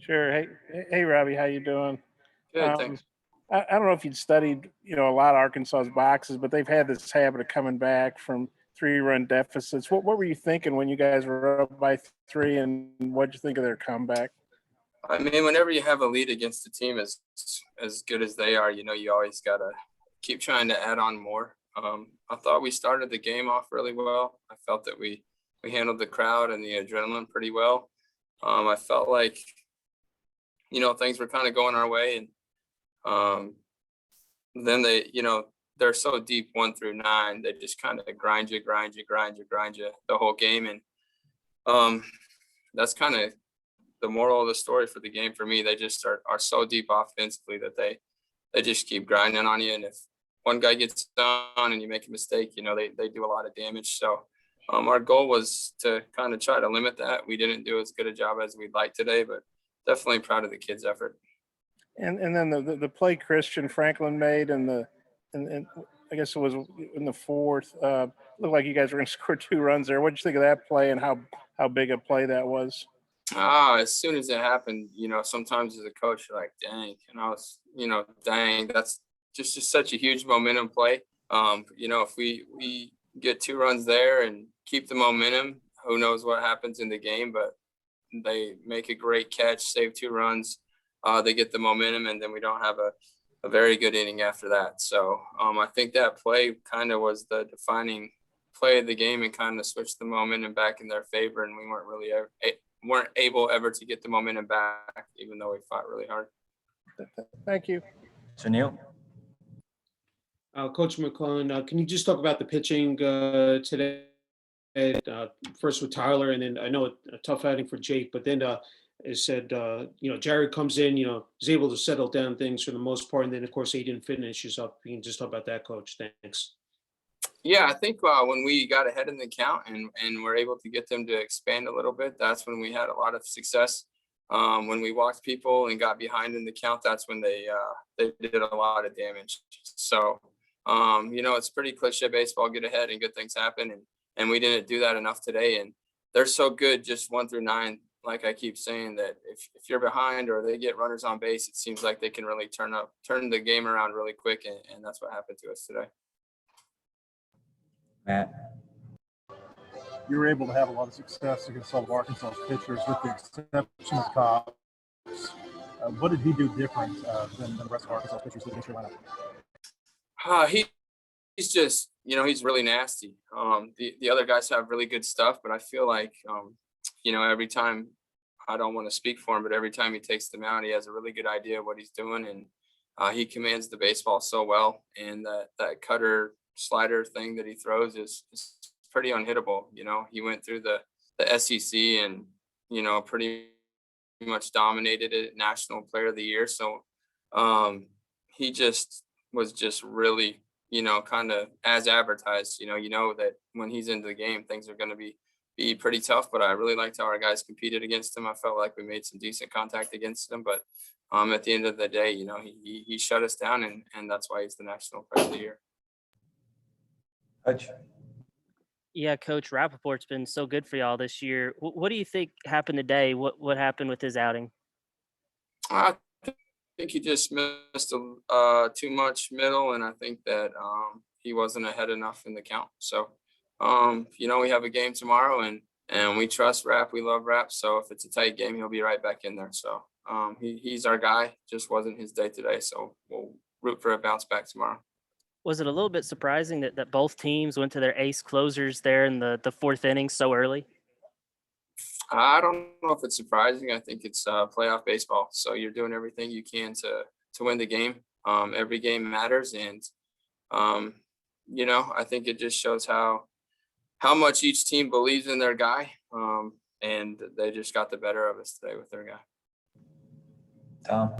Sure. Hey, Robbie, how you doing? Good, Um, thanks. I don't know if you'd studied, a lot of Arkansas's boxes, but they've had this habit of coming back from three-run deficits. What were you thinking when you guys were up by three, and what'd you think of their comeback? I mean, whenever you have a lead against a team as good as they are, you always gotta keep trying to add on more. I thought we started the game off really well. I felt that we handled the crowd and the adrenaline pretty well. I felt like things were kind of going our way, and um, then they're so deep 1 through 9, they just kind of grind you the whole game, and um, that's kind of the moral of the story for the game for me. They just are so deep offensively that they just keep grinding on you. And if one guy gets done and you make a mistake, they do a lot of damage. So our goal was to kind of try to limit that. We didn't do as good a job as we'd like today, but definitely proud of the kids' effort. And then the play Christian Franklin made, and I guess it was in the fourth. Looked like you guys were going to score 2 runs there. What'd you think of that play, and how big a play that was? As soon as it happened, sometimes as a coach, you're like, dang, and I was, dang, that's just such a huge momentum play. If we get 2 runs there and keep the momentum, who knows what happens in the game, but they make a great catch, save 2 runs. They get the momentum, and then we don't have a very good inning after that. So I think that play kind of was the defining play of the game and kind of switched the momentum back in their favor, and we weren't able ever to get the momentum back, even though we fought really hard. Thank you. Sunil? Coach McClellan, can you just talk about the pitching today? First with Tyler, and then I know a tough outing for Jake, but then it said, Jared comes in, is able to settle down things for the most part, and then of course Aiden finishes up. You can just talk about that, Coach. Thanks. Yeah, I think when we got ahead in the count and were able to get them to expand a little bit, that's when we had a lot of success. When we walked people and got behind in the count, that's when they did a lot of damage. So, it's pretty cliche baseball, get ahead and good things happen. And we didn't do that enough today. And they're so good, just 1 through 9. Like I keep saying, that if you're behind or they get runners on base, it seems like they can really turn the game around really quick. And that's what happened to us today. Matt? You were able to have a lot of success against all of Arkansas's pitchers, with the exception of Cobb. What did he do different than the rest of Arkansas pitchers did against your lineup? He's just, he's really nasty. The other guys have really good stuff, but I feel like, every time, I don't want to speak for him, but every time he takes them out, he has a really good idea of what he's doing, and he commands the baseball so well. And that cutter slider thing that he throws is pretty unhittable. He went through the SEC and pretty much dominated it, National Player of the Year. So he just was just really kind of as advertised. That when he's into the game, things are going to be pretty tough. But I really liked how our guys competed against him. I felt like we made some decent contact against him, but at the end of the day, he shut us down, and that's why he's the National Player of the Year. Hutch? Yeah, Coach Rappaport's been so good for y'all this year. What do you think happened today? What happened with his outing? I think he just missed too much middle, and I think that he wasn't ahead enough in the count. So, we have a game tomorrow, and we trust Rapp. We love Rapp. So if it's a tight game, he'll be right back in there. So he's our guy. Just wasn't his day today. So we'll root for a bounce back tomorrow. Was it a little bit surprising that both teams went to their ace closers there in the fourth inning so early? I don't know if it's surprising. I think it's playoff baseball. So you're doing everything you can to win the game. Every game matters. And, I think it just shows how much each team believes in their guy. And they just got the better of us today with their guy. Tom?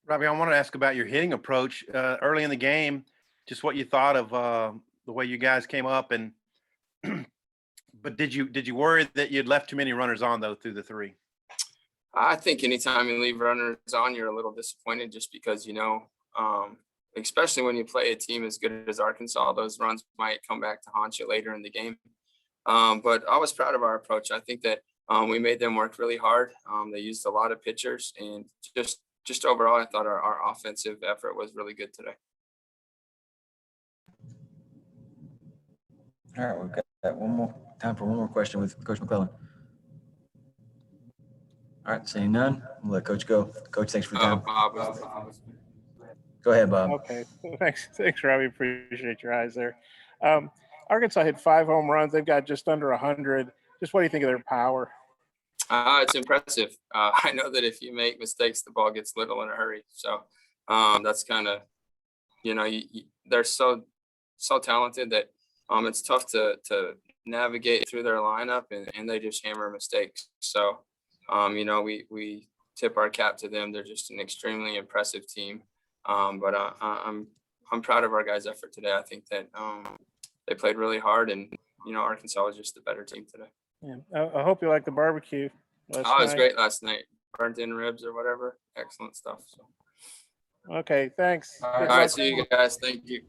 Robbie, I wanted to ask about your hitting approach early in the game, just what you thought of the way you guys came up, and but did you worry that you'd left too many runners on though through the 3? I think anytime you leave runners on, you're a little disappointed, just because especially when you play a team as good as Arkansas, those runs might come back to haunt you later in the game. But I was proud of our approach. I think that we made them work really hard. They used a lot of pitchers, and just overall, I thought our offensive effort was really good today. All right, we've got time for one more question with Coach McClellan. All right, seeing none, we'll let Coach go. Coach, thanks for the time. Bob, Go ahead, Bob. Okay, thanks, Robbie. Appreciate your eyes there. Arkansas hit 5 home runs. They've got just under 100. Just what do you think of their power? it's impressive. I know that if you make mistakes, the ball gets little in a hurry. So that's kind of, they're so talented that it's tough to navigate through their lineup, and they just hammer mistakes. So, we tip our cap to them. They're just an extremely impressive team. But I'm proud of our guys' effort today. I think that they played really hard, and Arkansas was just the better team today. Yeah, I hope you like the barbecue. It was great last night. Burnt in ribs or whatever. Excellent stuff. So. Okay, thanks. All right, see you guys. Thank you.